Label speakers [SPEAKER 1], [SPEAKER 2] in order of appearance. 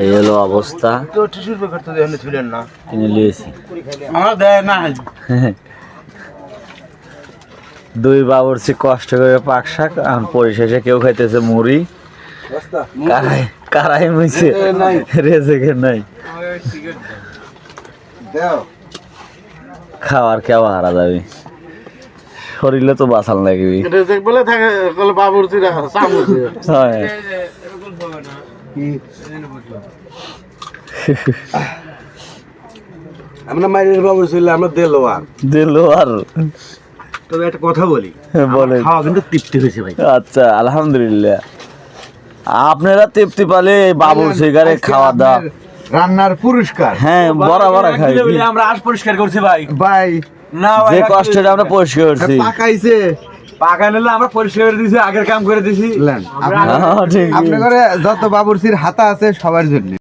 [SPEAKER 1] এই হলো অবস্থা।
[SPEAKER 2] তো টিস্যুর পেপার তো এখানে ছিলেন না,
[SPEAKER 1] কিনে নিয়েছি।
[SPEAKER 2] আমার দেয় না।
[SPEAKER 1] দুই বাবুর্চি কষ্ট করে পাক শাক, এখন পরিশেষে কেউ খাইতেছে মুড়ি, কারাই মুইছে রেজেকে নাই। খাওয়ার কেউ হারা যাবে, শরীরে তো বাঁচাল লাগবে।
[SPEAKER 2] বলে থাকে বাবুর্চিরা আমরা মাইরের বাবুর্চি হইলে আমরা দিলো আর। তবে একটা কথা বলি,
[SPEAKER 1] বলে
[SPEAKER 2] খাওয়া কিন্তু তৃপ্তি হয়েছে ভাই।
[SPEAKER 1] আচ্ছা আলহামদুলিল্লাহ, আপনারা তৃপ্তি পালে বাবুর্চি গারে খাওয়া দাওয়া
[SPEAKER 2] রান্নার পুরস্কার।
[SPEAKER 1] হ্যাঁ বরাবর খাই
[SPEAKER 2] আমরা আজ পরিষ্কার করছি ভাই। না
[SPEAKER 1] যে কষ্টটা আমরা পরিষ্কার করছি,
[SPEAKER 2] পাকাইছে পাকা নিলে আমরা পরিষ্কার করে দিছি, আগের কাম করে দিছি।
[SPEAKER 1] ঠিক
[SPEAKER 2] আপনার ঘরে যত বাবুর্চির হাতা আছে সবার জন্য।